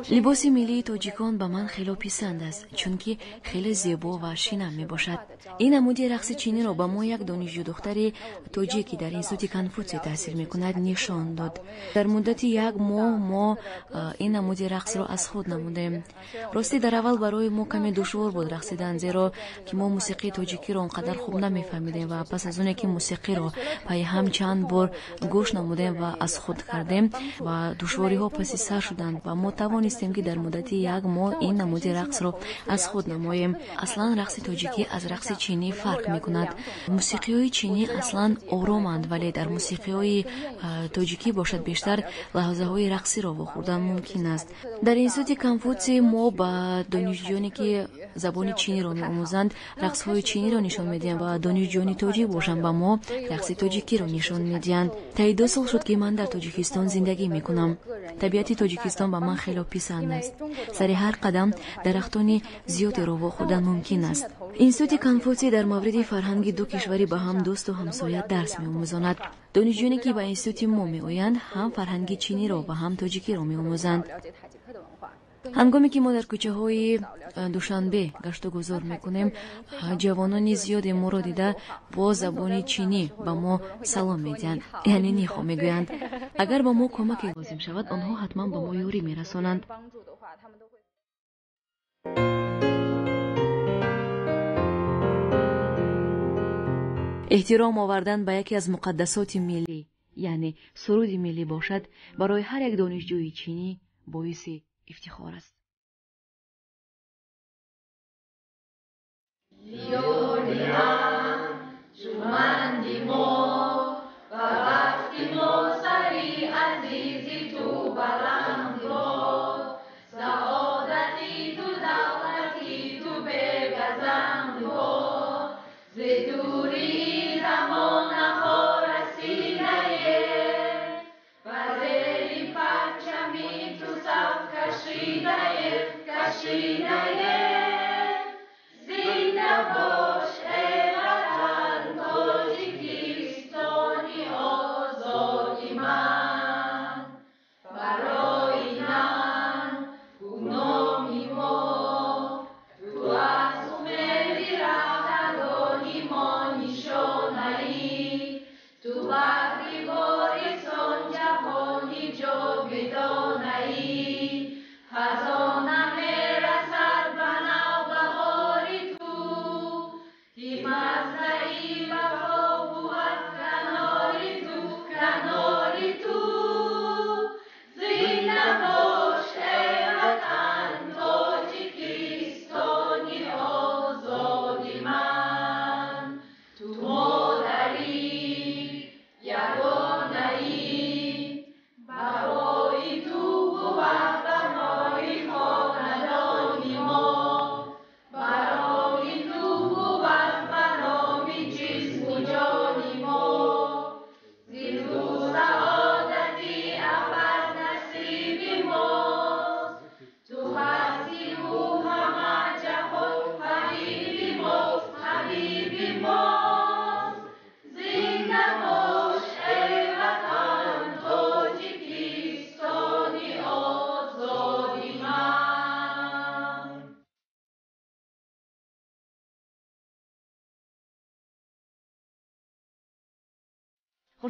либоси миллии тоҷикон ба ман хело писанд аст, чунки хеле зебо ва шинам мебошад. ин намуди рақси чиниро ба мо як донишҷӯ духтари тоҷик ки дар институти Конфутсия таҳсил мекунад нишон дод. дар муддати як моҳ мо ин намуди рақсро аз худ намудем. рости дар аввал барои мо каме душвор буд рақсидан, зеро ки мо мусиқии тоҷикиро он қадар хуб намефаҳмидем ва пас аз оне ки мусиқиро пайҳам чанд бор гӯш намудем ва аз худ кардем ва душвориҳо паси сар шуданд ва мо тавонистем ки дар муддати як моҳ ин намуди рақсро аз худ намоем. аслан рақси тоҷикӣ аз рақси чинӣ фарқ мекунад. мусиқиҳои чинӣ аслан ороманд, вале дар мусиқиҳои тоҷикӣ бошад бештар лаҳзаҳои рақсиро вохӯрдан мумкин аст. дар институти Конфутсия мо ба донишҷӯёне ки забони чиниро меомӯзанд рақсҳои чиниро нишон медиҳанд ва донишҷӯёни тоҷик бошанд ба мо рақси тоҷикиро нишон медиҳанд. таи 2 сол шуд ки ман дар Тоҷикистон зиндагӣ мекунам. табиати Тоҷикистон ба ман хело писанд аст. сари ҳар қадам дарахтони зиёдеро вохӯрдан мумкин аст. институти Конфутсия дар мавриди фарҳанги ду кишвари ба ҳам дӯсту ҳамсоя дарс меомӯзонад. донишҷӯёне ки ба институти мо меоянд ҳам фарҳанги чиниро ва ҳам тоҷикиро меомӯзанд. ҳангоме ки мо дар кӯчаҳои душанбе гашту гузор мекунем, ҷавонони зиёде моро дида бо забони чинӣ ба мо салом медиҳанд, яъне нихо мегӯянд. агар ба мо кӯмаке лозим шавад, онҳо ҳатман ба мо ёрӣ мерасонанд. эҳтиром овардан ба яке аз муқаддасоти миллӣ, яъне суруди миллӣ бошад, барои ҳар як донишҷӯи чинӣ боиси افتخار است.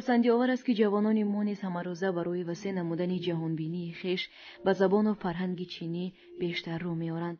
хурсандиовар аст ки ҷавонони мо низ ҳамарӯза барои васеъ намудани ҷаҳонбинии хеш ба забону фарҳанги чинӣ бештар рӯ меоранд.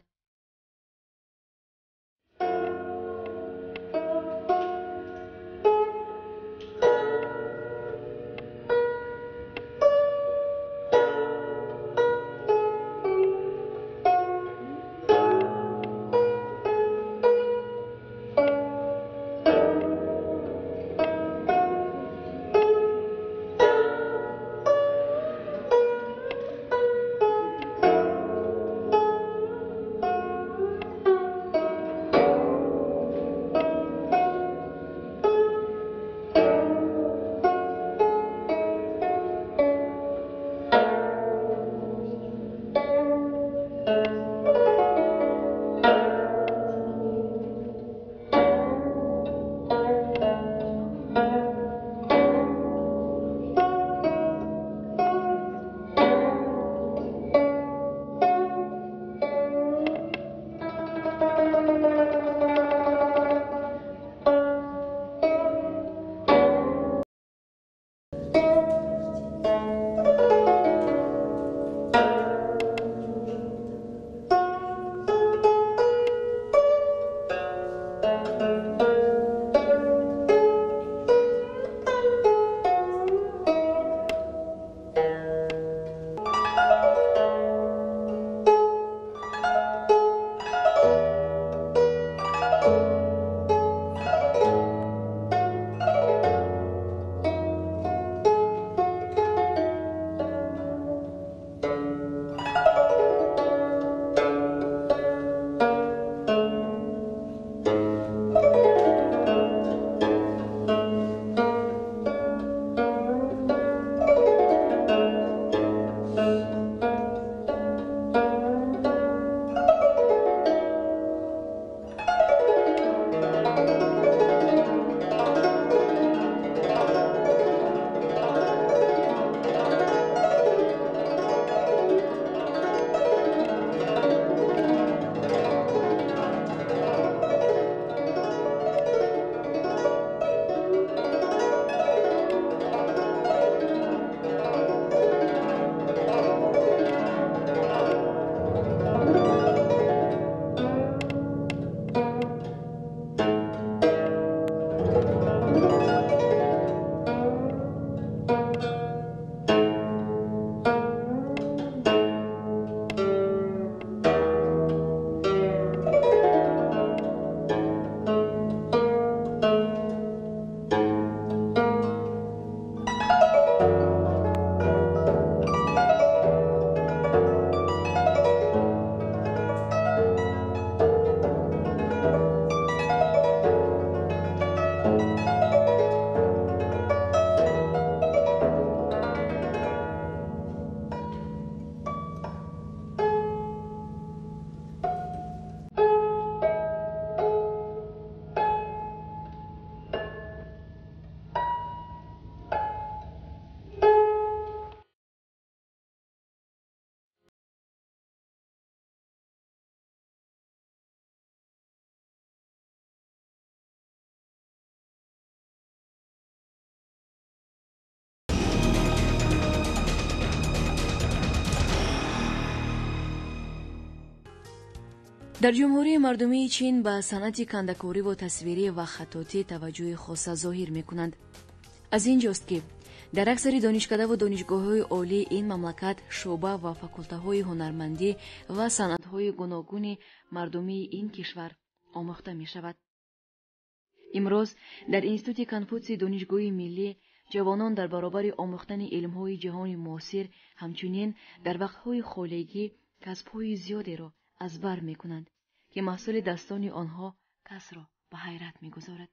در جمهوری مردمی چین به صنعت کنده‌کاری و تصویری و خطاطی توجه خاص ظاهر می‌کنند. از اینجاست که در اکثر دانشکده و دانشگاه‌های عالی این مملکت شعبه و فاکولته‌های هنرمندی و صنعت‌های گوناگون مردمی این کشور آموخته می‌شود. امروز در اینستیتوت کنفوسی دانشگاه ملی جوانان در برابر آموختن علم‌های جهان معاصر همچنین در وقت‌های خالگی کسب‌های زیادی را از بر می‌کنند که محصول دستان آنها کس را به حیرت می‌گذارد.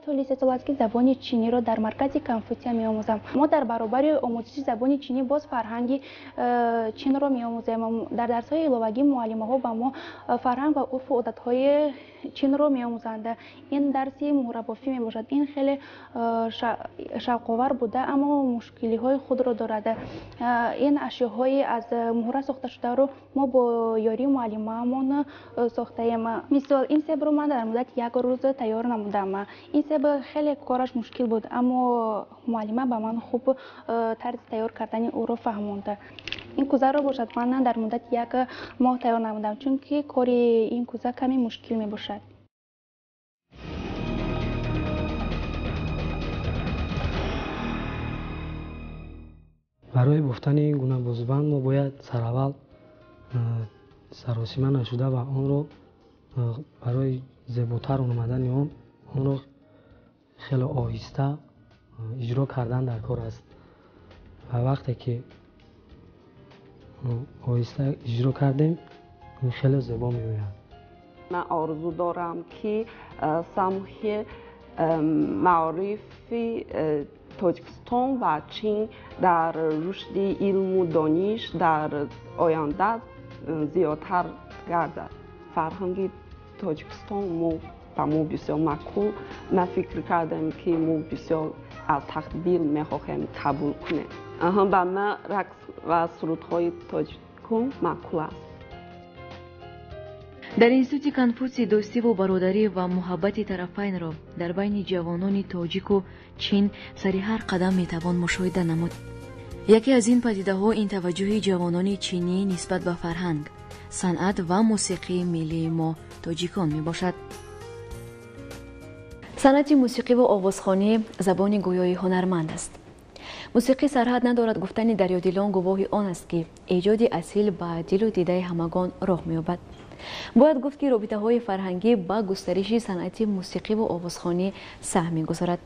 لیسه سوازکی زبان چینی را در مرکز کنفوسیا می‌آموزم. ما در برابر آموزش زبان چینی باز فرهنگ چین را می‌آموزیم. در درس‌های علاوگی معلم‌ها به ما فرهنگ و عرف و عادت‌های چین را می‌آموزند. این درسی مهربافی میباشد. این خیلی شوق‌آور بوده اما مشکلی‌های خود را دارد. این اشیاءهای از مهره ساخته شده رو ما با یاری معلم‌هامون ساخته‌ایم. مثال این سب رو من در مدت یک روز تیار نمودم. این سب خیلی کارش مشکل بود اما معلمه به من خوب طرز تیار کردن او را فهمونده. این کوزه رو باشد من در مدت یک ماه تیار نمودم چون که کار این کوزه کمی مشکل می باشد. برای بفتن این گونه بازوبند ما باید سراول سراسیمه نشده و آن رو برای زیباتر آمدن آن رو خیلی آهسته اجرا کردن در کار است و وقتی که آهسته اجرا کردیم این خیلی زیبا می‌آید. من آرزو دارم که سموح معرفی تاجیکستان و چین در رشد علم و دانش در آینده زیادتر گردد. فرهنگ تاجیکستان به ما بسیار معقول. من فکر کردم که ما بسیار از تقدیر می‌خواهیم قبول کنیم. به من رقص و سرودهای تاجیکان معقول است. در اینستیتوت کنفوسی دوستی و برادری و محبت طرفین را در بین جوانان تاجیک و چین سر هر قدم میتوان مشاهده نمود. یکی از این پدیده‌ها این توجه جوانان چینی نسبت به فرهنگ، صنعت و موسیقی ملی ما تاجیکان میباشد. صنعت موسیقی و آوازخوانی زبان گویای هنرمند است. موسیقی سرحد ندارد. گفتن دریادلان گواه آن است که ایجاد اصیل به دل و دیده همگان راه می‌یابد. باید گفت که رابطه‌های فرهنگی با گسترش صنعت موسیقی و آوازخوانی سهم می‌گذارد.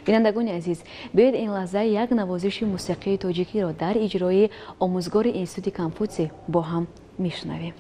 بینندگان عزیز، بیایید این لحظه یک نوازش موسیقی تاجیکی را در اجرای آموزگار اینستیتوت کنفوسی با هم میشنویم.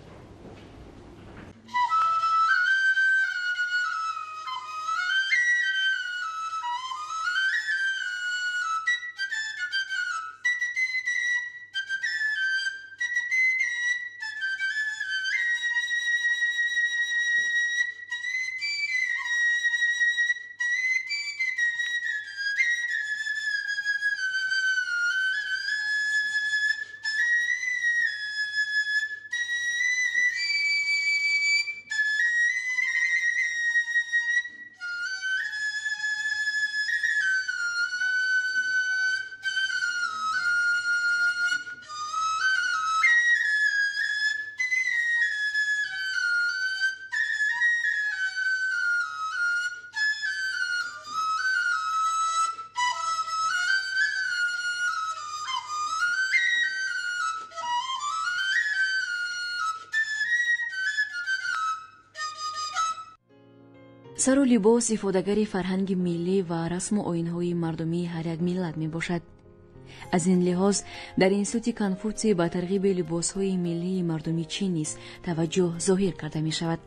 سر و لباس افاده‌گر فرهنگ ملی و رسم و آیین‌های مردمی هر یک ملت می باشد. аз ин лиҳоз дар институти конфутсий ба тарғиби либосҳои миллии мардуми чин низ таваҷҷӯҳ зоҳир карда мешавад.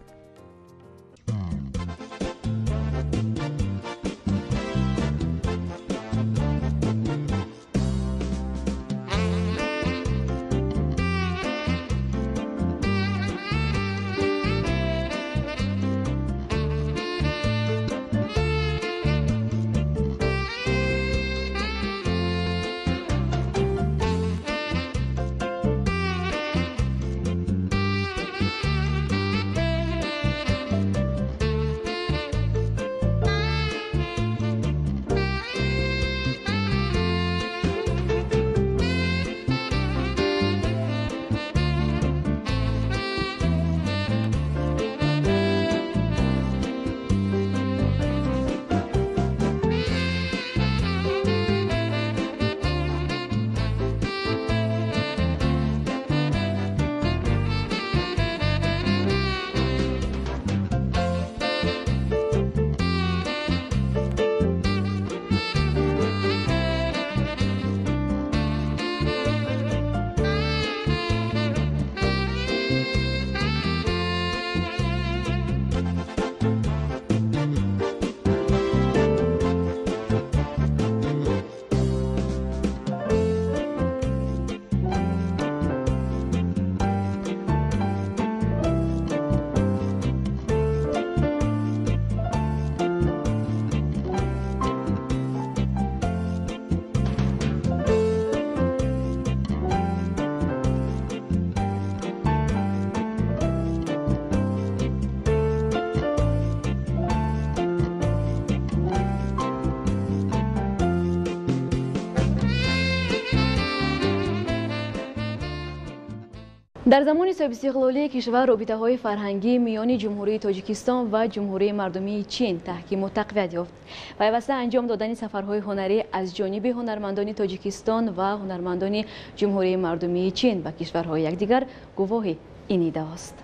дар замони соҳибистиқлолии кишвар робитаҳои фарҳангӣ миёни ҷумҳурии тоҷикистон ва ҷумҳурии мардумии чин таҳкиму тақвият ёфт. пайваста анҷом додани сафарҳои ҳунарӣ аз ҷониби ҳунармандони тоҷикистон ва ҳунармандони ҷумҳурии мардумии чин ба кишварҳои якдигар гувоҳи ин иддаост.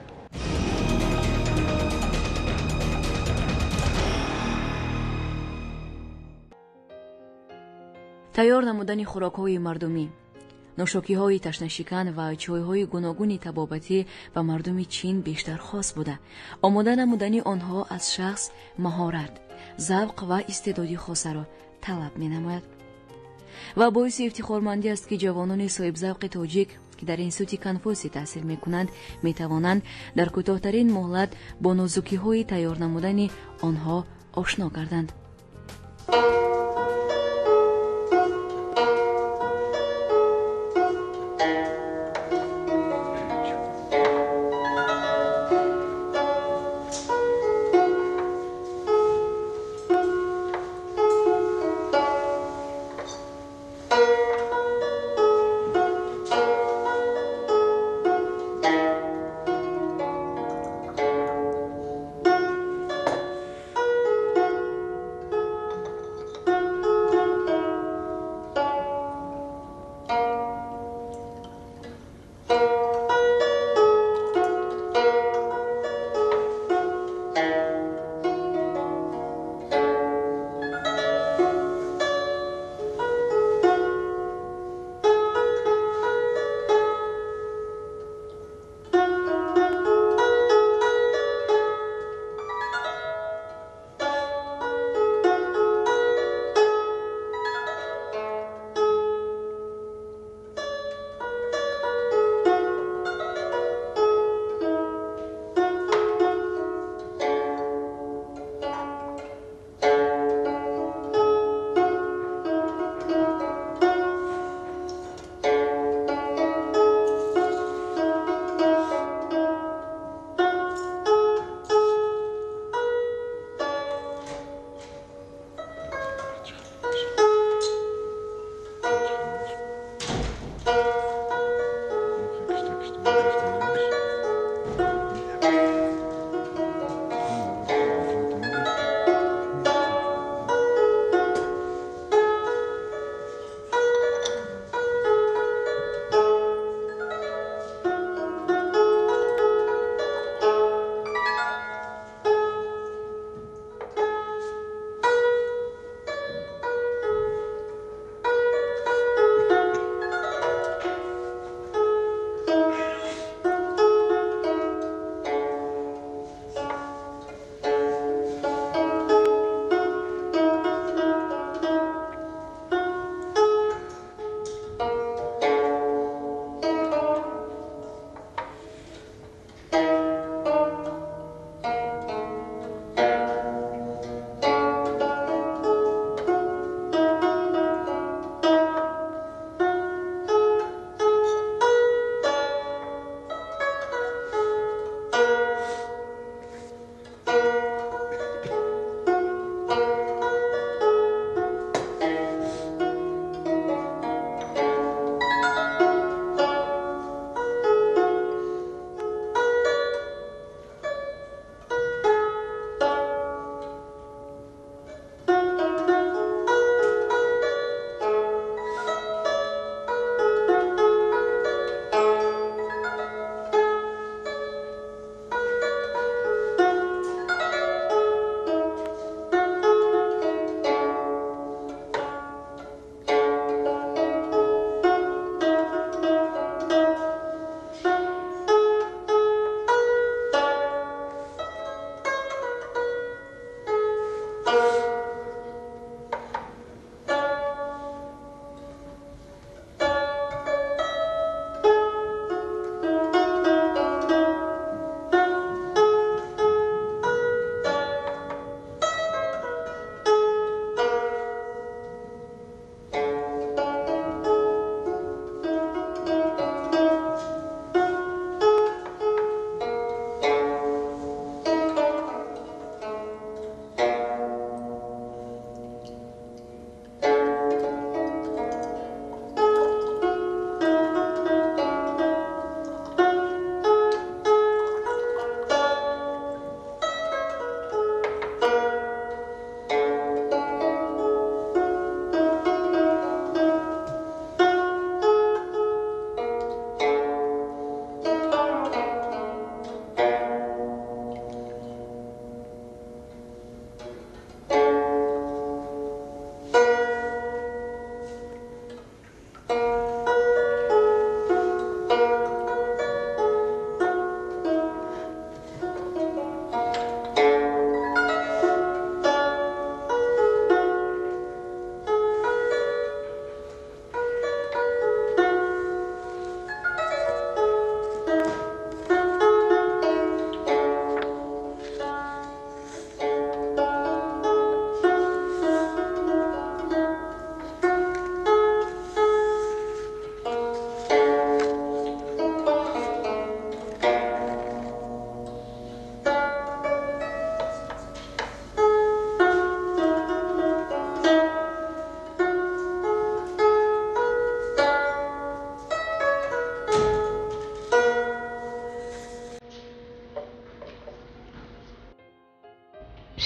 тайёр намудани хӯрокҳои мардумӣ, нӯшокиҳои ташнашикан ва чойҳои гуногуни табобатӣ ба мардуми чин бештар хос буда. омода намудани онҳо аз шахс маҳорат, завқ ва истеъдоди хосаро талаб менамояд ва боиси ифтихормандӣ аст ки ҷавонони соҳибзавқи тоҷик ки дар институти конфутсий таҳсил мекунанд метавонанд дар кӯтоҳтарин муҳлат бо нозукиҳои тайёр намудани онҳо ошно гарданд.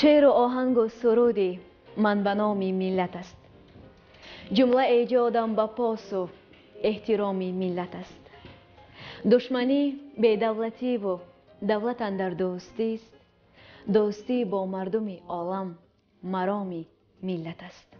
شعر و آهنگ و سرودی من به نام ملت است. جمله ایجادم به پاس و احترام ملت است. دشمنی به دولتی و دولت اندر دوستی است. دوستی با مردم عالم مرام ملت است.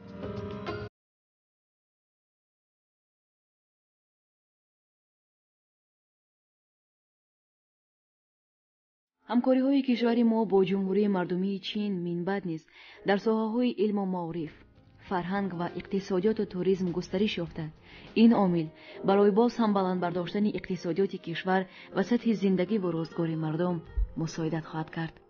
همکاری‌های کشور ما با جمهوری مردمی چین منبع نیز در ساحه‌های علم و معارف، فرهنگ و اقتصادیات و توریسم گسترش یافته. این عامل برای باز هم بلند برداشتن اقتصادیات کشور و سطح زندگی و روزگار مردم مساعدت خواهد کرد.